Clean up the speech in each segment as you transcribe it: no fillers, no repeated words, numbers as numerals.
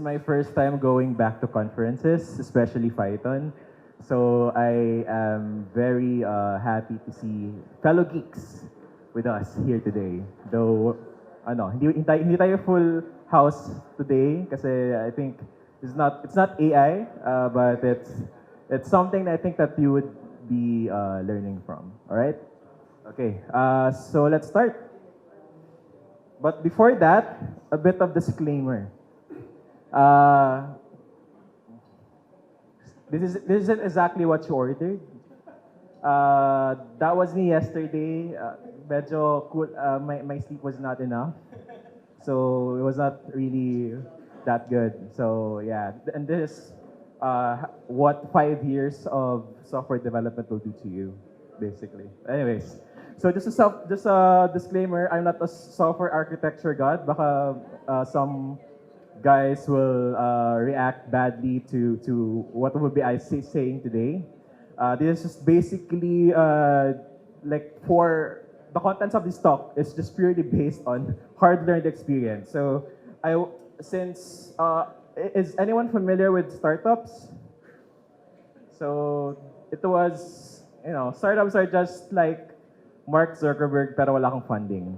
my first time going back to conferences, especially Python. So I am very happy to see fellow geeks with us here today. Though, hindi tayo full house today kasi I think it's not AI, but it's something that I think that you would be learning from. All right. Okay. So let's start. But before that, a bit of disclaimer. Uh, this isn't exactly what you ordered. That was me yesterday. Medyo cool, my sleep was not enough. So it was not really that good. So yeah, and this is what 5 years of software development will do to you, basically. Anyways, so just a disclaimer. I'm not a software architecture god. Baka some guys will react badly to what will be saying today. This is basically like for the contents of this talk is just purely based on hard learned experience. So I since is anyone familiar with startups? So it was, startups are just like Mark Zuckerberg pero wala kang funding.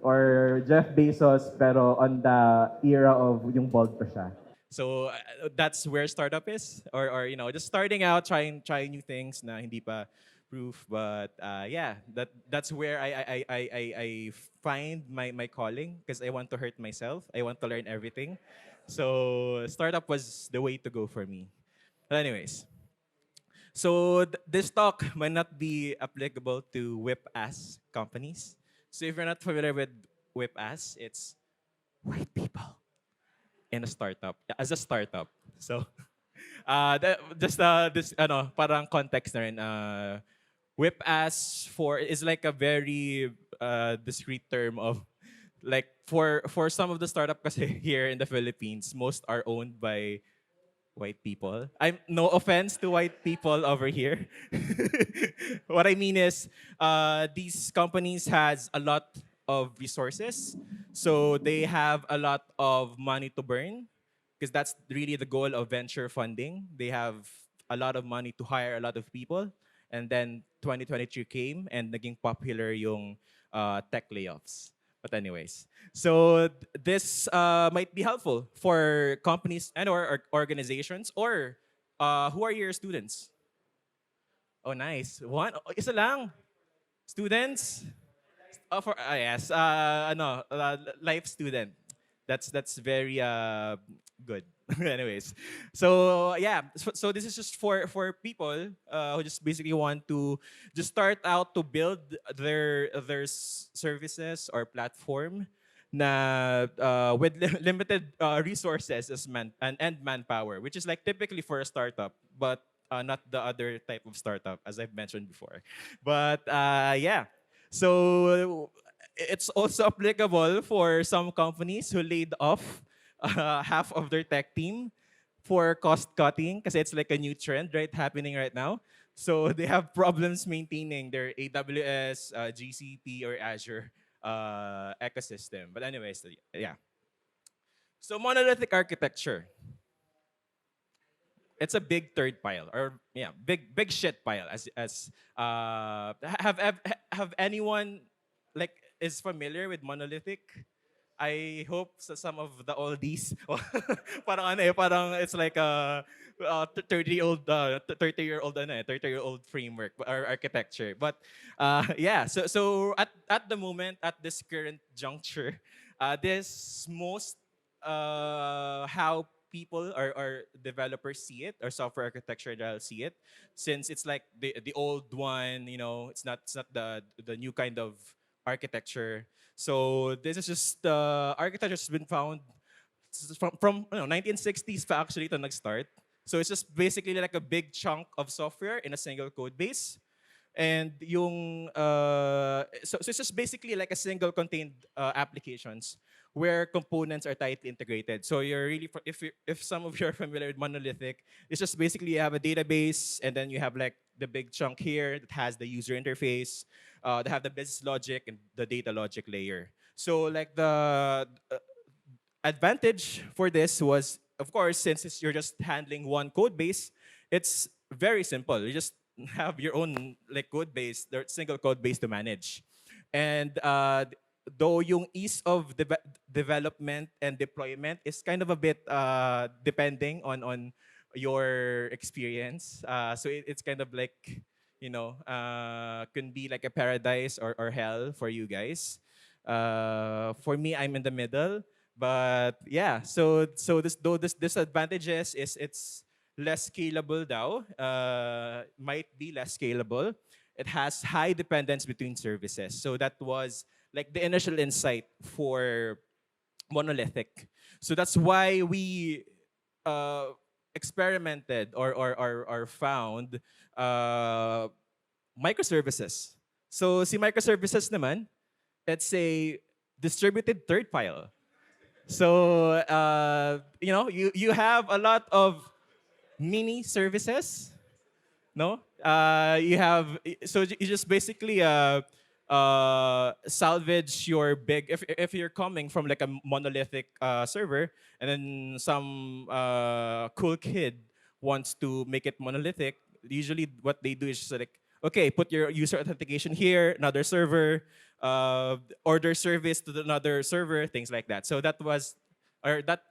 Or Jeff Bezos pero on the era of yung bald pa siya. So that's where startup is, or just starting out, trying new things na hindi pa proof. But yeah, that's where I find my calling because I want to hurt myself. I want to learn everything. So startup was the way to go for me. But anyways, so this talk might not be applicable to whip ass companies. So if you're not familiar with whip ass, it's white people in a startup as a startup. So just this parang context na rin, whip ass for is like a very discrete term of like for some of the startup kasi here in the Philippines, most are owned by white people. I'm no offense to white people over here. What I mean is, these companies has a lot of resources, so they have a lot of money to burn, because that's really the goal of venture funding. They have a lot of money to hire a lot of people, and then 2023 came and naging popular yung tech layoffs. But anyways, so this might be helpful for companies and or organizations, or who are your students? Oh, nice. One, isa lang. Students? Oh, for yes, life student. That's very good. Anyways, so yeah, so this is just for people who just basically want to just start out to build their services or platform na with limited resources as and manpower, which is like typically for a startup, but not the other type of startup as I've mentioned before. But yeah, so it's also applicable for some companies who laid off half of their tech team for cost cutting, because it's like a new trend right happening right now. So they have problems maintaining their AWS, GCP, or Azure ecosystem. But anyways, yeah. So monolithic architecture, it's a big third pile, or yeah, big shit pile. As have anyone like is familiar with monolithic? I hope some of the oldies, parang ano eh, parang it's like a 30-year-old framework or architecture. But yeah, so at the moment, at this current juncture, this most how people or developers see it, or software architecture they'll see it, since it's like the old one, it's not the new kind of architecture. So this is just the architecture has been found from 1960s pa actually to nag-start. So it's just basically like a big chunk of software in a single code base. And so it's just basically like a single contained applications where components are tightly integrated. So you're really, if some of you are familiar with monolithic, it's just basically you have a database, and then you have like the big chunk here that has the user interface, they have the business logic and the data logic layer. So like the advantage for this was of course, since you're just handling one code base, it's very simple. You just have your own like code base, their single code base to manage. And though yung ease of development and deployment is kind of a bit depending on your experience. So it's kind of like, can be like a paradise or hell for you guys. For me, I'm in the middle. But yeah, so this disadvantages is it's less scalable now. Might be less scalable. It has high dependence between services. So that was like the initial insight for Monolithic. So that's why we uh, experimented or found uh, microservices. So si microservices naman, it's a distributed third file. So you have a lot of mini services. No, you have so you just basically salvage your big if you're coming from like a monolithic server and then some cool kid wants to make it monolithic. Usually, what they do is just like, okay, put your user authentication here, another server, order service to another server, things like that. So that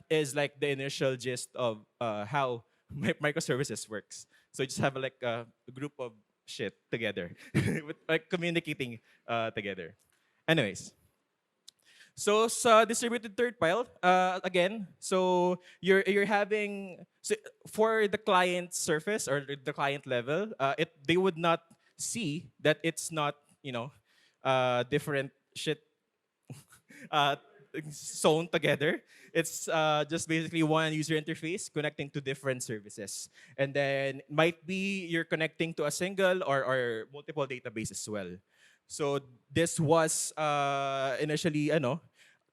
is like the initial gist of how microservices works. So you just have like a group of shit together, with, like communicating together. Anyways, so sa distributed third file, again, so you're having so for the client surface or the client level, they would not see that it's not different shit uh, sewn together. It's just basically one user interface connecting to different services. And then might be you're connecting to a single or multiple database as well. So this was initially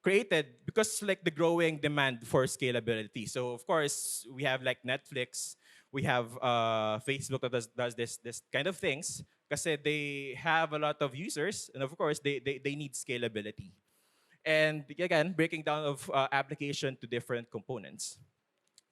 created because like the growing demand for scalability. So of course we have like Netflix, we have Facebook that does this kind of things because they have a lot of users and of course they need scalability. And again, breaking down of application to different components.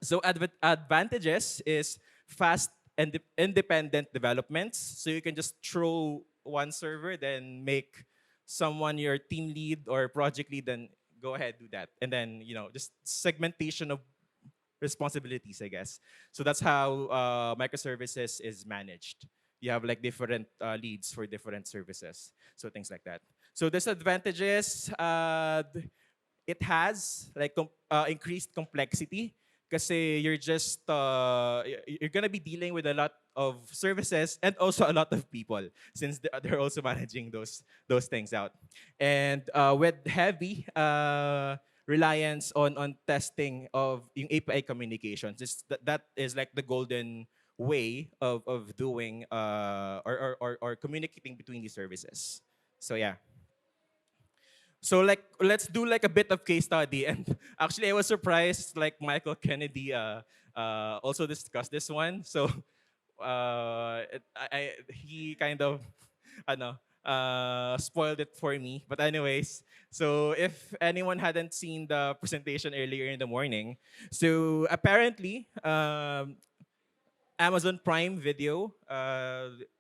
So advantages is fast and independent developments. So you can just throw one server, then make someone your team lead or project lead, then go ahead do that. And then just segmentation of responsibilities, I guess. So that's how microservices is managed. You have like different leads for different services. So things like that. So disadvantages, it has like increased complexity because you're just you're gonna be dealing with a lot of services and also a lot of people since they're also managing those things out. And with heavy reliance on testing of yung API communications, that is like the golden way of doing or communicating between these services. So yeah. So like let's do like a bit of case study. And actually I was surprised like Michael Kennedy also discussed this one. So he kind of spoiled it for me. But anyways, so if anyone hadn't seen the presentation earlier in the morning, so apparently Amazon Prime Video,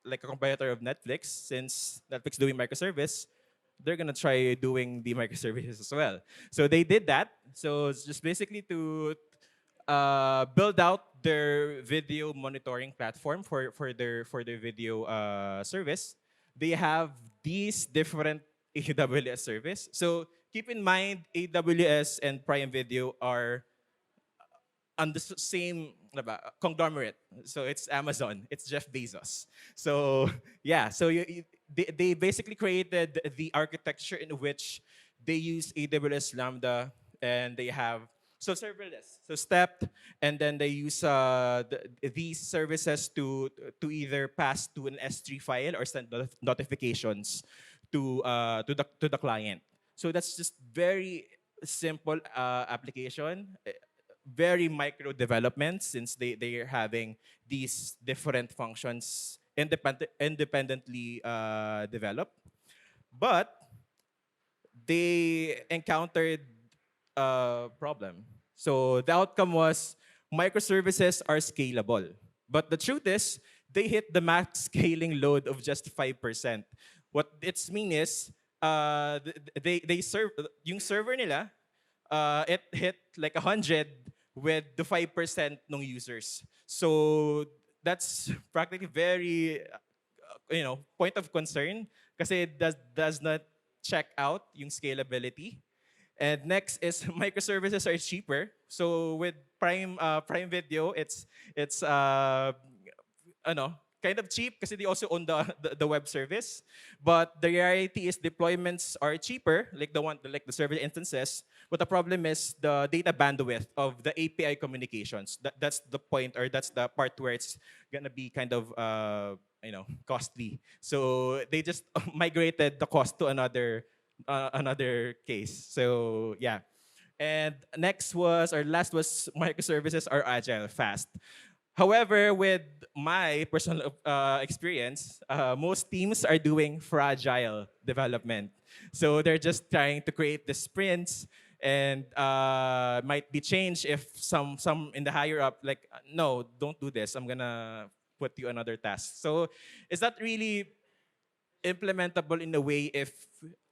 like a competitor of Netflix, since Netflix doing microservice, they're gonna try doing the microservices as well. So they did that. So it's just basically to build out their video monitoring platform for their video service. They have these different AWS service. So keep in mind, AWS and Prime Video are on the same conglomerate. So it's Amazon, it's Jeff Bezos. So yeah, so they basically created the architecture in which they use AWS Lambda and they have so serverless, so stepped, and then they use these services to either pass to an S3 file or send notifications to the client. So that's just very simple application, very micro development since they are having these different functions independently developed. But they encountered a problem. So the outcome was microservices are scalable. But the truth is, they hit the max scaling load of just 5%. What it's mean is, they serve, yung server nila, it hit like 100 with the 5% ng users. So that's practically very, point of concern kasi it does not check out yung scalability. And next is microservices are cheaper. So with Prime Video, it's ano, kind of cheap because they also own the web service. But the reality is deployments are cheaper, like the server instances. But the problem is the data bandwidth of the API communications. That's the point, or that's the part where it's gonna be kind of costly. So they just migrated the cost to another case. So yeah. And last was microservices are agile, fast. However, with my personal experience, most teams are doing fragile development. So they're just trying to create the sprints, and might be changed if some in the higher up like, no, don't do this. I'm gonna put you another task. So is that really implementable in a way if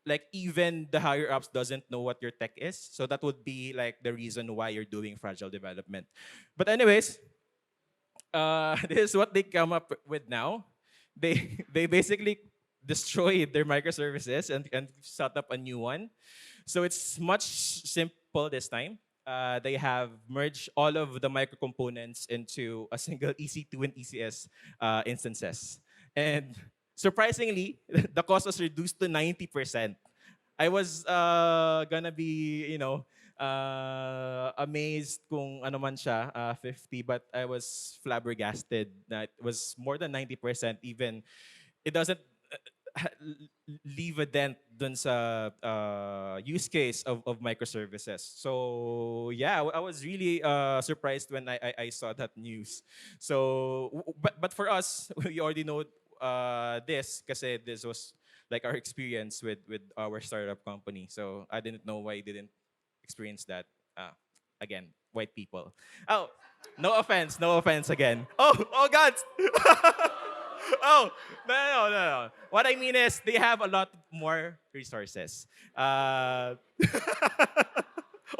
like even the higher ups doesn't know what your tech is? So that would be like the reason why you're doing fragile development. But anyways, this is what they come up with now. They basically destroyed their microservices and set up a new one. So it's much simple this time. They have merged all of the micro components into a single EC2 and ECS instances. And surprisingly, the cost was reduced to 90%. I was gonna be, amazed kung ano man siya, 50, but I was flabbergasted that it was more than 90%. Even it doesn't leave a dent dun sa use case of microservices. So yeah, I was really surprised when I saw that news. So but for us, we already know this kasi this was like our experience with our startup company. So I didn't know why I didn't experience that. Again, white people. Oh, no offense again. Oh God. Oh, no. What I mean is they have a lot more resources. Oh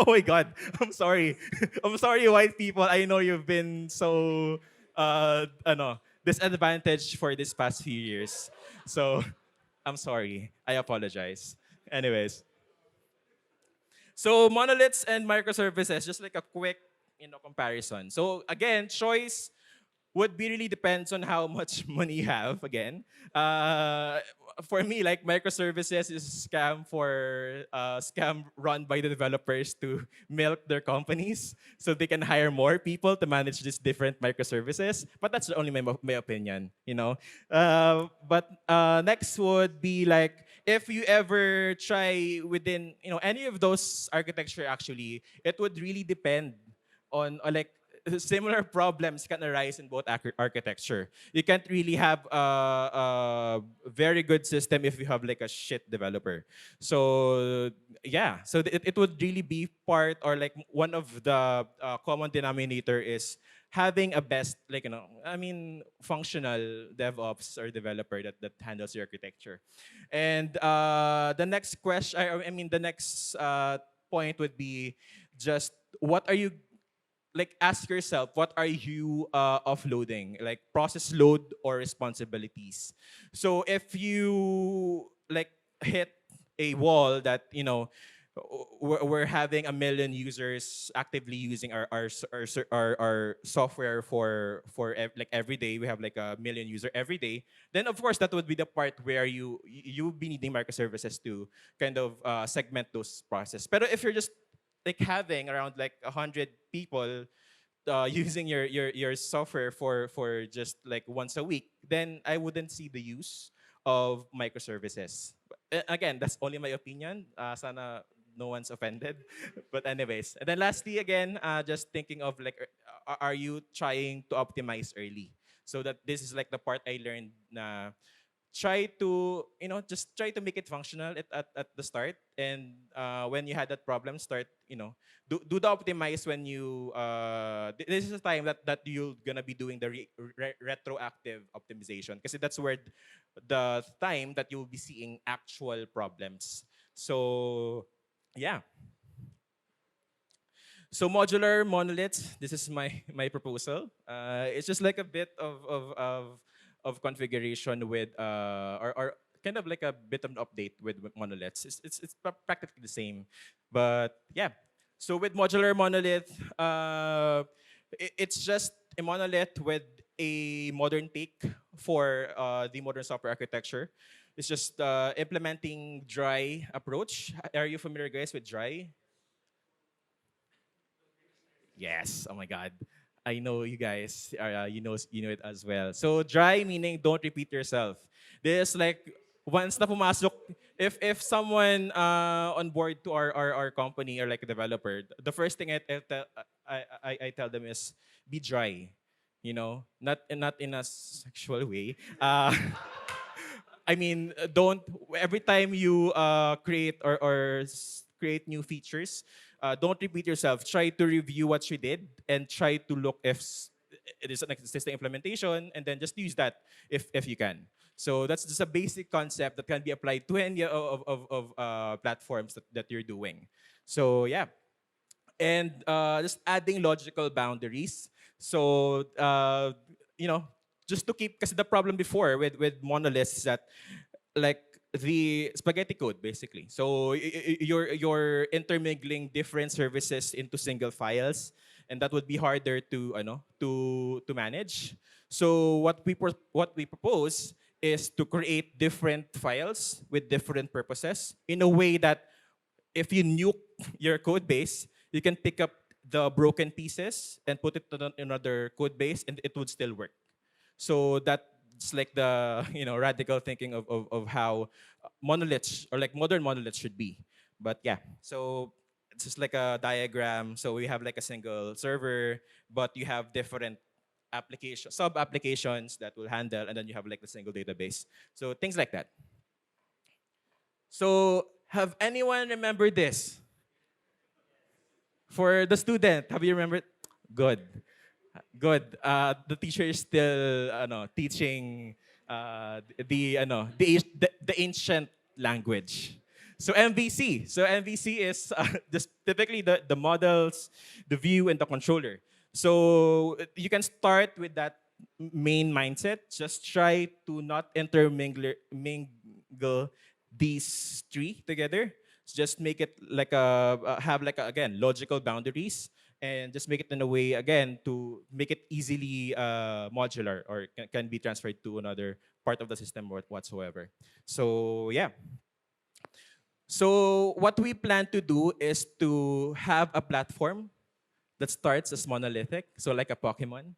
my God, I'm sorry. I'm sorry, white people. I know you've been so disadvantaged for this past few years. So I'm sorry. I apologize. Anyways, so monoliths and microservices, just like a quick comparison. So again, choice would be really depends on how much money you have. Again, for me, like microservices is scam run by the developers to milk their companies so they can hire more people to manage these different microservices. But that's only my opinion, But next would be like if you ever try within any of those architecture. Actually, it would really depend on like similar problems can arise in both architecture. You can't really have a very good system if you have like a shit developer. So yeah, so it would really be part or like one of the common denominator is having a best functional DevOps or developer that handles the architecture. And the next question, the next point would be just what are you like ask yourself what are you offloading, like process load or responsibilities. So if you like hit a wall that we're having a million users actively using our software like every day, we have like a million user every day, then of course that would be the part where you would be needing microservices to kind of segment those processes. But if you're just like having around like 100 people using your software for just like once a week, then I wouldn't see the use of microservices. Again, that's only my opinion. Sana no one's offended. But anyways, and then lastly, again, just thinking of like, are you trying to optimize early? So that this is like the part I learned na try to just try to make it functional at the start, and when you had that problem, start do the optimize when you this is the time that you're gonna be doing the retroactive optimization, because that's where the time that you'll be seeing actual problems. So yeah. So modular monoliths, this is my my proposal. It's just like a bit of configuration with or kind of like a bit of an update with monoliths. It's practically the same, but yeah. So with modular monolith, it's just a monolith with a modern take for the modern software architecture. It's just implementing dry approach. Are you familiar, guys, with dry? Yes. Oh my God. I know you guys. You know it as well. So dry meaning don't repeat yourself. This like once na pumasok, if someone on board to our company or like a developer, the first thing I tell them is be dry. Not in a sexual way. I mean, don't every time you create or create new features, don't repeat yourself. Try to review what you did and try to look if it is an existing implementation, and then just use that if you can. So that's just a basic concept that can be applied to any of platforms that you're doing. So yeah, and just adding logical boundaries. So you know, just to keep, because the problem before with monoliths is that like the spaghetti code basically. So you're intermingling different services into single files, and that would be harder to to manage. So what we propose is to create different files with different purposes in a way that if you nuke your code base, you can pick up the broken pieces and put it on another code base, and it would still work. So that's like the radical thinking of how monoliths or like modern monoliths should be. But yeah, so it's just like a diagram. So we have like a single server, but you have different application sub applications that will handle, and then you have like the single database. So things like that. So have anyone remembered this? For the student, have you remembered? Good. Good. The teacher is still teaching the ancient language. So MVC. So MVC is just typically the models, the view, and the controller. So you can start with that main mindset. Just try to not mingle these three together. Just make it like have like again logical boundaries, and just make it in a way again to make it easily modular, or can be transferred to another part of the system or whatsoever. So yeah. So what we plan to do is to have a platform that starts as monolithic, so like a Pokemon.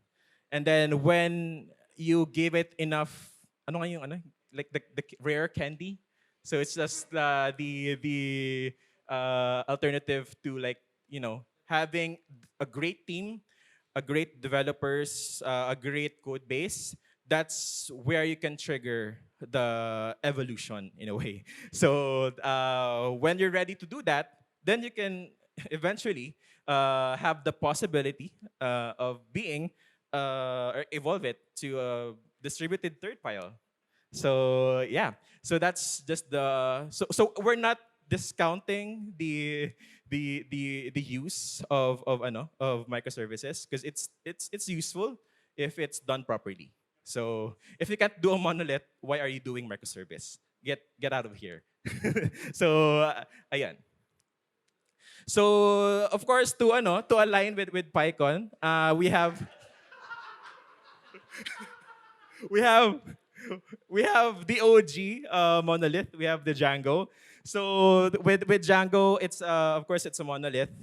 And then when you give it enough, ano nga yung ano, like the rare candy. So it's just the alternative to like having a great team, a great developers, a great code base. That's where you can trigger the evolution in a way. So when you're ready to do that, then you can eventually have the possibility of being or evolve it to a distributed third file. So yeah, so that's just so we're not discounting the use of microservices, because it's useful if it's done properly. So if you can't do a monolith, why are you doing microservice? Get out of here. So ayan. So of course to align with PyCon, we have we have the OG monolith. We have the Django. So with Django, it's of course it's a monolith,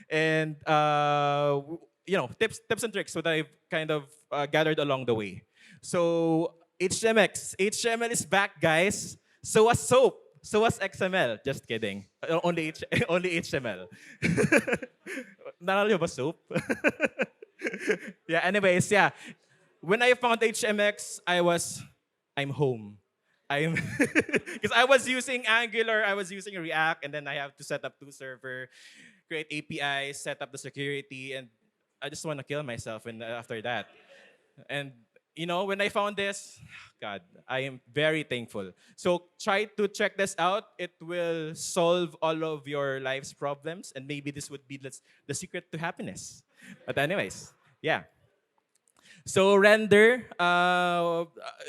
and tips and tricks that I've kind of gathered along the way. So HTML is back, guys. So was SOAP. So was XML. Just kidding. Only only HTML. Naalala niyo ba SOAP? Yeah. Anyways, yeah. When I found HMX, I'm home. I'm because I was using Angular, I was using React, and then I have to set up two server, create APIs, set up the security, and I just want to kill myself. And after that, and when I found this, God, I am very thankful. So try to check this out. It will solve all of your life's problems, and maybe this would be the secret to happiness. But anyways, yeah. So render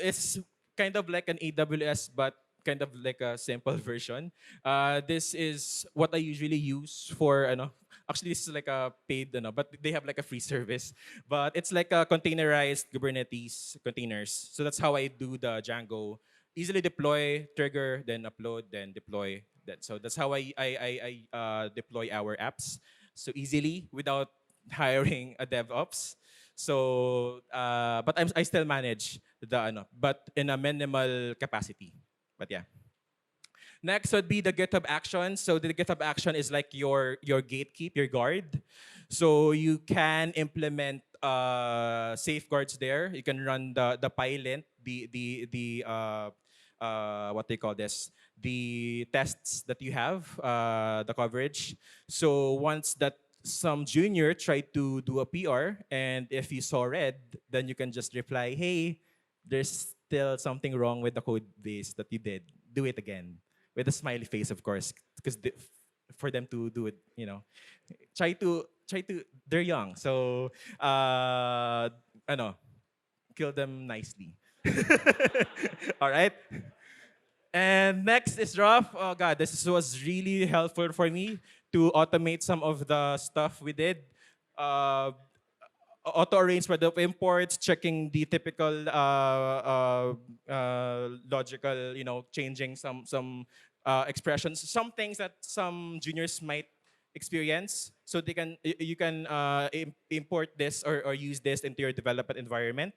is kind of like an AWS, but kind of like a simple version. This is what I usually use for actually this is like a paid but they have like a free service. But it's like a containerized Kubernetes containers. So that's how I do the Django. Easily deploy, trigger, then upload, then deploy. So that's how I deploy our apps. So easily without hiring a DevOps. So, but I still manage but in a minimal capacity. But yeah. Next would be the GitHub action. So the GitHub action is like your gatekeep, your guard. So you can implement safeguards there. You can run the pilot, what they call this, the tests that you have, the coverage. So once that some junior tried to do a PR, and if you saw red, then you can just reply, hey, there's still something wrong with the code base that you did. Do it again with a smiley face, of course, because for them to do it, try to. They're young, so kill them nicely. All right. And next is rough. Oh God, this was really helpful for me to automate some of the stuff we did. Uh, Auto arrangement of imports, checking the typical logical, changing some expressions, some things that some juniors might experience. So you can import this or use this into your development environment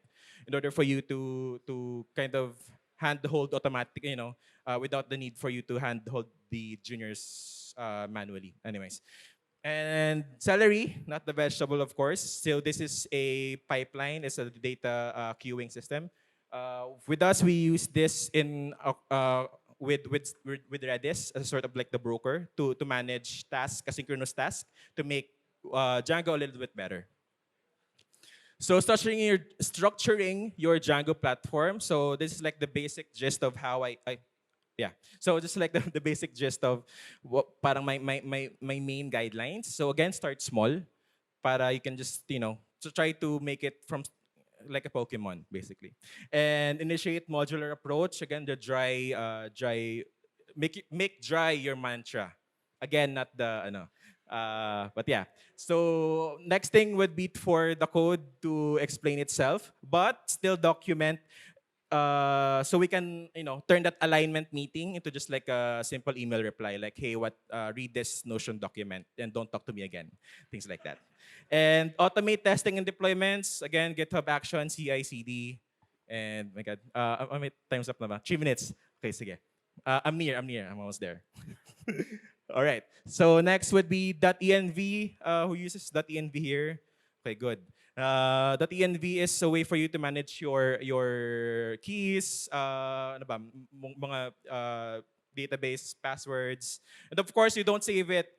in order for you to kind of handhold automatic, without the need for you to handhold the juniors manually. Anyways. And celery, not the vegetable, of course. So this is a pipeline. It's a data queuing system. With us, we use this in with Redis as sort of like the broker to manage tasks, asynchronous tasks, to make Django a little bit better. So structuring your Django platform. So this is like the basic gist of how I yeah. So just like the basic gist of what parang my main guidelines. So again, start small para you can just, to try to make it from like a Pokemon, basically. And initiate modular approach. Again, the dry, make dry your mantra. Again, not the, but yeah. So next thing would be for the code to explain itself, but still document so we can turn that alignment meeting into just like a simple email reply like, hey, read this Notion document and don't talk to me again, things like that. And automate testing and deployments. Again, GitHub Action, CI/CD. And my God, time's up na ba? 3 minutes. Okay, sige. I'm almost there. All right. So next would be .env. Who uses .env here? Okay, good. .env is a way for you to manage your keys, ano ba, mga database passwords. And of course, you don't save it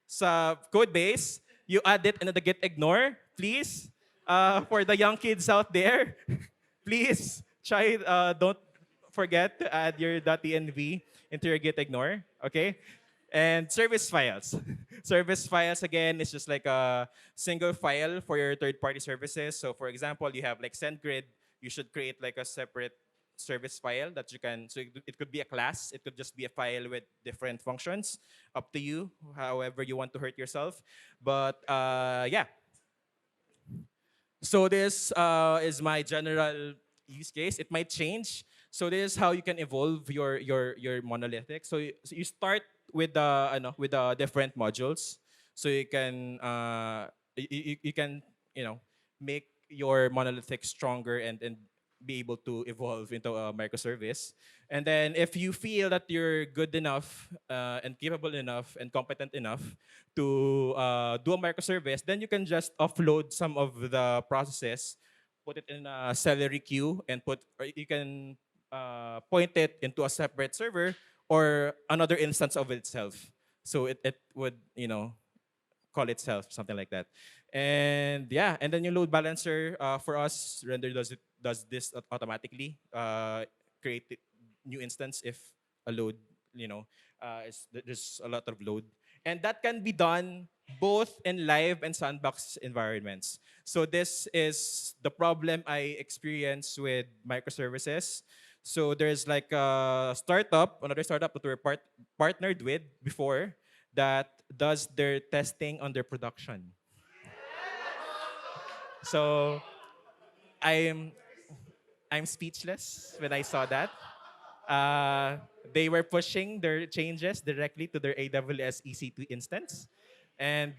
sa code base. You add it into the git ignore, please. For the young kids out there, please try. Don't forget to add your .env into your git ignore. Okay. And service files. Service files, again, is just like a single file for your third-party services. So for example, you have like SendGrid. You should create like a separate service file that you can, so it could be a class. It could just be a file with different functions. Up to you, however you want to hurt yourself. But yeah. So this is my general use case. It might change. So this is how you can evolve your monolithic. So you start with the different modules. So you can you can make your monolithic stronger and be able to evolve into a microservice. And then if you feel that you're good enough and capable enough and competent enough to do a microservice, then you can just offload some of the processes, put it in a celery queue, and or you can point it into a separate server or another instance of itself. So it would, call itself, something like that. And yeah, and then your load balancer for us, render does this automatically. Create new instance if a load, there's a lot of load, and that can be done both in live and sandbox environments. So this is the problem I experience with microservices. So there's like a startup, another startup that we're partnered with before, that does their testing on their production. So I'm I'm speechless when I saw that. Uh, they were pushing their changes directly to their AWS EC2 instance, and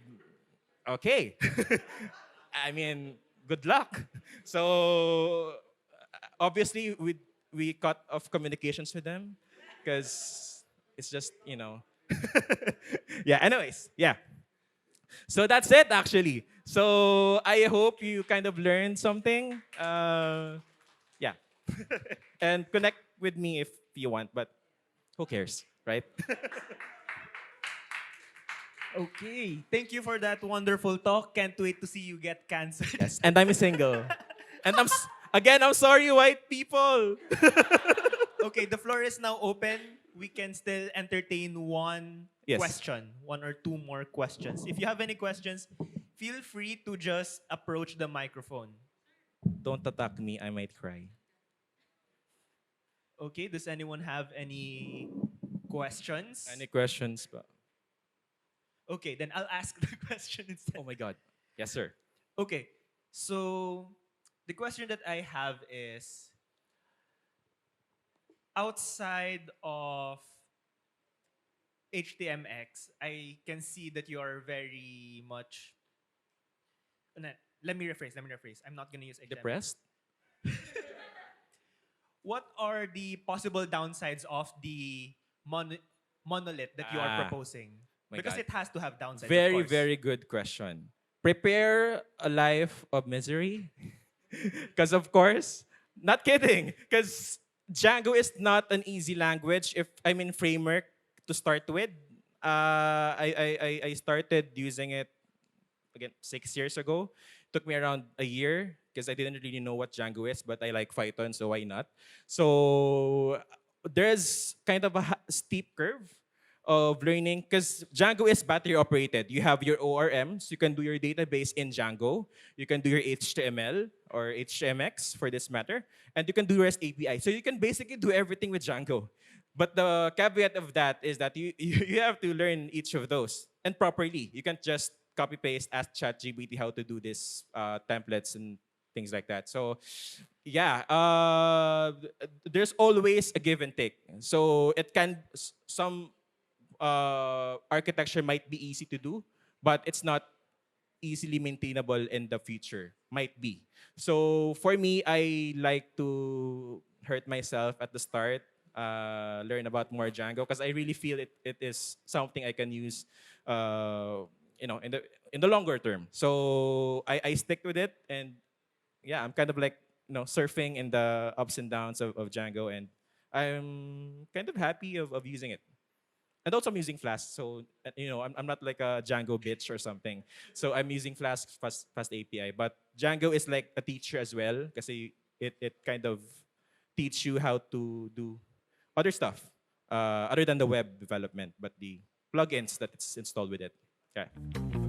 okay, I mean, good luck. So obviously we cut off communications with them because it's just yeah. Anyways, yeah. So that's it actually. So I hope you kind of learned something. Yeah. And connect with me if you want, but who cares, right? Okay, thank you for that wonderful talk. Can't wait to see you get canceled. Yes. And I'm single. And again, I'm sorry, white people. Okay, the floor is now open. We can still entertain one Yes. question, one or two more questions. If you have any questions, feel free to just approach the microphone. Don't attack me, I might cry. Okay, does anyone have any questions? Any questions? Okay, then I'll ask the question instead. Oh my God. Yes, sir. Okay, so the question that I have is outside of HTMX, I can see that you are very much. No, let me rephrase. I'm not going to use HTMX. Depressed? What are the possible downsides of the monolith that you are Ah, proposing? my Because God. it has to have downsides, of Very, course. very good question. Prepare a life of misery. Because, of course, not kidding. Because Django is not an easy language, if I mean framework to start with. I started using it again 6 years ago. Took me around a year because I didn't really know what Django is, but I like Python, so why not? So there's kind of a steep curve of learning because Django is battery operated. You have your ORMs, you can do your database in Django, you can do your HTML or HTMX for this matter, and you can do REST API. So you can basically do everything with Django. But the caveat of that is that you have to learn each of those and properly. You can't just copy paste, ask ChatGPT how to do this templates and things like that. So yeah, there's always a give and take. So it can some architecture might be easy to do, but it's not easily maintainable in the future. Might be. So for me, I like to hurt myself at the start, learn about more Django because I really feel it is something I can use, in the longer term. So I stick with it, and yeah, I'm kind of like surfing in the ups and downs of Django, and I'm kind of happy of using it. And also I'm using Flask, so I'm not like a Django bitch or something. So I'm using Flask fast API, but Django is like a teacher as well because it kind of teach you how to do other stuff other than the web development, but the plugins that it's installed with it. Okay.